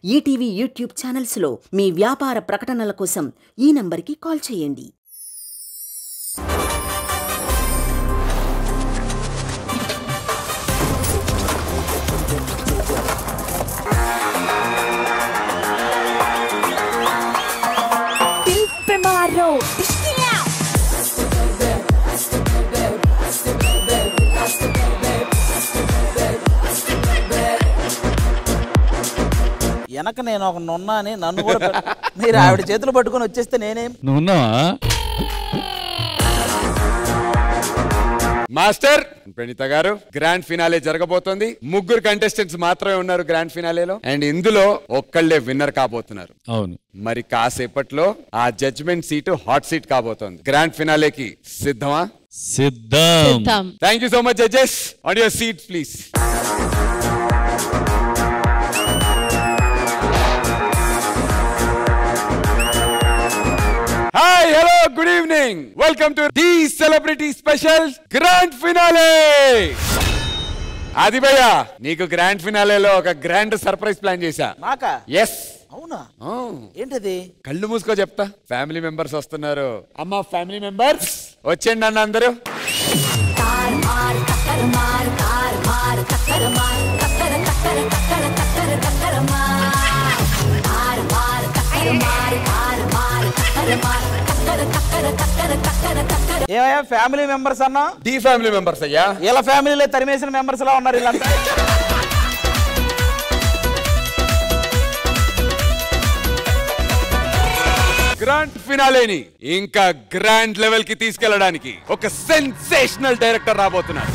ETV YouTube ఛానల్స్లో మీ వ్యాపార ప్రకటనల కోసం ఈ నంబర్కి కాల్ చేయండి. వెనక నేను ఒక నున్నా అని నన్ను కూడా మీరు ఆవిడ చేతులు పట్టుకొని వచ్చేస్తే నేనేం నువ్వున్నావా మాస్టర్ ప్రణీత గారు గ్రాండ్ ఫినాలే జరగబోతోంది. ముగ్గురు కంటెస్టెంట్స్ మాత్రమే ఉన్నారు గ్రాండ్ ఫినాలేలో అండ్ ఇందులో ఒక్కళ్ళే విన్నర్ కాబోతున్నారు. అవును మరి కాసేపట్లో ఆ జడ్జ్మెంట్ సీటు హాట్ సీట్ కాబోతోంది. గ్రాండ్ ఫినాలేకి సిద్ధమా? సిద్ధం. Thank you so much judges. On your seats please. Hi, hello, good evening. Welcome to the Celebrity Special Grand Finale. ఆది భయ్యా, నీకు గ్రాండ్ ఫినాలేలో ఒక గ్రాండ్ సర్ప్రైజ్ ప్లాన్ చేశా. నాకా? ఎస్. అవునా? ఏంటది? కళ్ళు మూసుకో చెప్తా. ఫ్యామిలీ మెంబర్స్ వస్తున్నారు. అమ్మా ఫ్యామిలీ మెంబర్స్ వచ్చేయండి అన్న అందరూ. ఏమయ్యా ఫ్యామిలీ మెంబర్స్ అన్నా? డి ఫ్యామిలీ మెంబర్స్ అయ్యా. ఇలా ఫ్యామిలీలో తరిమేసిన మెంబర్స్ లా ఉన్నారు వీళ్ళంతా. గ్రాండ్ ఫినాలేని ఇంకా గ్రాండ్ లెవెల్ కి తీసుకెళ్లడానికి ఒక సెన్సేషనల్ డైరెక్టర్ రాబోతున్నారు.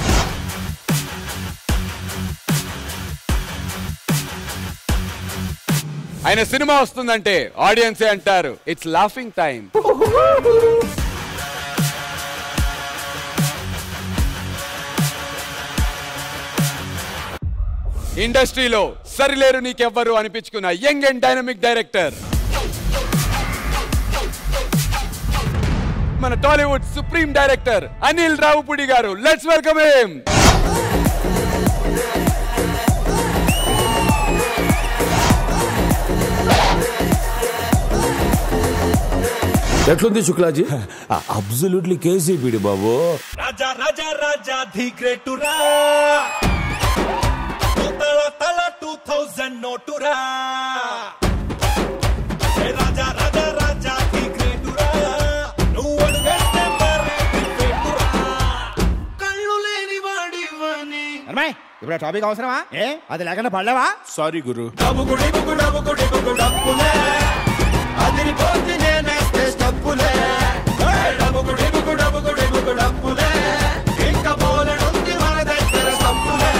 ఆయన సినిమా వస్తుందంటే ఆడియన్సే అంటారు ఇట్స్ లాఫింగ్ టైం. ఇండస్ట్రీలో సరిలేరు నీకెవ్వరు అనిపించుకున్న యంగ్ అండ్ డైనమిక్ డైరెక్టర్, మన Tollywood supreme director Anil Ravipudi garu. Let's welcome him. ఎట్లుంది శుక్లాజీ? అబ్సల్యూట్లీ కేసీపీడి బాబు. రాజా రాజా రాజా ది గ్రేటురా, తల 2000 నోటురా. రాజా రాజా రాజా ది గ్రేటురా, నువ్వు అడుగేస్తే మరి గ్రేటురా. కళ్ళు లేని వాడివని. అమ్మాయి ఇప్పుడు టాపిక్ అవసరమా? అది లేకుండా పడలేవా? సారీ గురు. డబ్బుకుడి బుకు డబ్బుకుడి బుకు డబ్బులే, అదిరిపోతే నేనేస్తే స్టప్పులే. డబ్బుకుడి బుకు డబ్బుకుడి బుకు డబ్బులే, ఇంకా బోలెడుంది మన దగ్గర స్టప్పులే.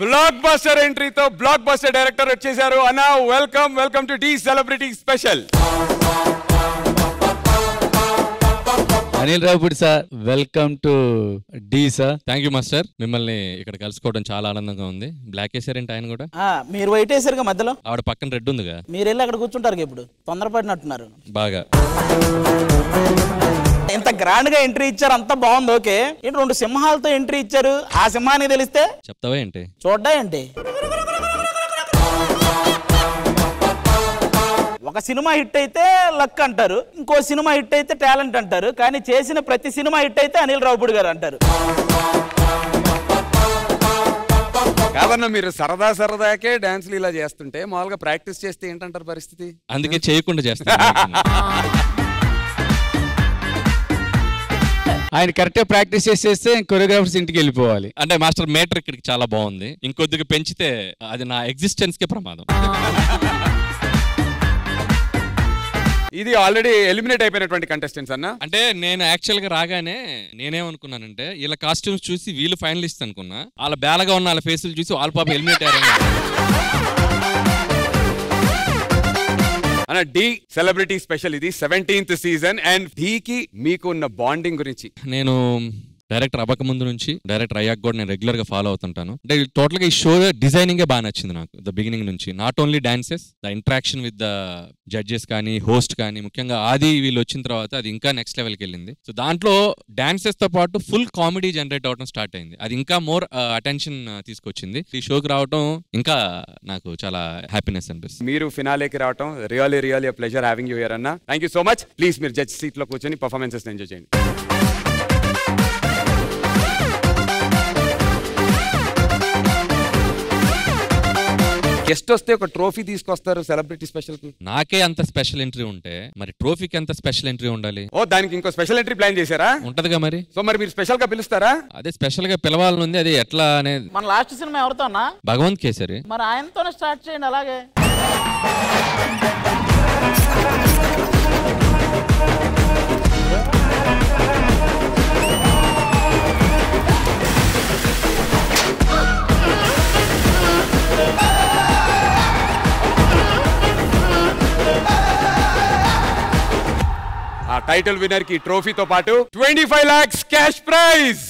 బ్లాక్ బస్టర్ ఎంట్రీతో బ్లాక్ బస్టర్ డైరెక్టర్ వచ్చేసారు. అన్నా welcome. Welcome to the celebrity special. Anil Ravipudi sir, welcome to the sir. Thank you master. మిమ్మల్ని ఇక్కడ కలుసుకోవడం చాలా ఆనందంగా ఉంది. బ్లాక్ వేసారేంటి ఆయన కూడా? మీరు వైట్ వేసారుగా మధ్యలో. ఆవిడ పక్కన రెడ్ ఉందిగా. మీరు వెళ్ళి అక్కడ కూర్చుంటారు ఇప్పుడు. తొందరపడినట్టున్నారు బాగా. ఎంత గ్రాండ్ గా ఎంట్రీ ఇచ్చారు, అంతా బాగుంది. ఓకే, ఏంటి 2 సింహాలతో ఎంట్రీ ఇచ్చారు. ఆ సింహానికి తెలిస్తే చెప్తావా ఏంటి? చూడ్డా ఏంటి? ఒక సినిమా హిట్ అయితే లక్ అంటారు, ఇంకో సినిమా హిట్ అయితే టాలెంట్ అంటారు, కానీ చేసిన ప్రతి సినిమా హిట్ అయితే అనిల్ రావుపూడి గారు అంటారు. కాదన్నా, మీరు సరదా సరదాకే డాన్స్లు ఇలా చేస్తుంటే మామూలుగా ప్రాక్టీస్ చేస్తే ఏంటంటారు పరిస్థితి? అందుకే చేయకుండా చేస్తాను. ఆయన కరెక్ట్ గా ప్రాక్టీస్ చేసేస్తే కొరియోగ్రాఫర్స్ ఇంటికి వెళ్ళిపోవాలి. అంటే మాస్టర్ మేటర్ ఇక్కడికి చాలా బాగుంది. ఇంకొద్దిగా పెంచితే అది నా ఎగ్జిస్టెన్స్ కే ప్రమాదం. ఇది ఆల్రెడీ ఎలిమినేట్ అయిపోయినటువంటి కంటెస్టెంట్స్ అన్న. అంటే నేను యాక్చువల్ గా రాగానే నేనేమనుకున్నానంటే వీళ్ళ కాస్ట్యూమ్స్ చూసి వీళ్ళు ఫైనలిస్ట్ అనుకున్నా. వాళ్ళ బేలగా ఉన్న వాళ్ళ ఫేసులు చూసి వాళ్ళ పాప ఎలిమినేట్ అయ్యారని. అన్న డి సెలబ్రిటీ స్పెషల్ ఇది 17th సీజన్ అండ్ ఢీకి మీకు ఉన్న బాండింగ్ గురించి. నేను డైరెక్టర్ అవ్వక ముందు నుంచి డైరెక్టర్ అయ్యాక కూడా నేను రెగ్యులర్ గా ఫాలో అవుతుంటాను. అంటే టోటల్ గా ఈ షో డిజైనింగ్ బాగా నచ్చింది నాకు ద బిగినింగ్ నుంచి. Not only dances, the interaction with the judges కానీ హోస్ట్ కానీ, ముఖ్యంగా ఆది వీళ్ళు వచ్చిన తర్వాత అది ఇంకా నెక్స్ట్ లెవెల్కి వెళ్ళింది. సో దాంట్లో డాన్సెస్ తో పాటు ఫుల్ కామెడీ జనరేట్ అవడం స్టార్ట్ అయింది. అది ఇంకా మోర్ అటెన్షన్ తీసుకొచ్చింది. ఈ షోకి రావడం ఇంకా నాకు చాలా హ్యాపీనెస్ అనిపిస్తుంది. మీరు ఫినాలేకి రావడం really pleasure having you here అన్న. Thank you so much. Please మీరు జడ్జ్ సీట్ లో కూర్చొని పర్ఫార్మెన్సెస్ ఎంజాయ్ చేయండి. గెస్ట్ వస్తే ఒక ట్రోఫీ తీసుకొస్తారు సెలబ్రిటీ స్పెషల్ కి. నాకే అంత స్పెషల్ ఎంట్రీ ఉంటే మరి ట్రోఫీకి ఎంత స్పెషల్ ఎంట్రీ ఉండాలి? ఓ దానికి ఇంకో స్పెషల్ ఎంట్రీ ప్లాన్ చేశారా? ఉంటదిగా మరి. సో మరి మీరు స్పెషల్ గా పిలుస్తారా? అదే స్పెషల్ గా పిలవాలనుంది. అది ఎట్లా అనేది. మన లాస్ట్ సినిమా ఎవరితో అన్నా? భగవంత్ కేసరి. మరి ఆయనతోనే స్టార్ట్ చేయండి. అలాగే ఆ టైటిల్ విన్నర్ కి ట్రోఫీతో పాటు 25 lakhs క్యాష్ ప్రైజ్.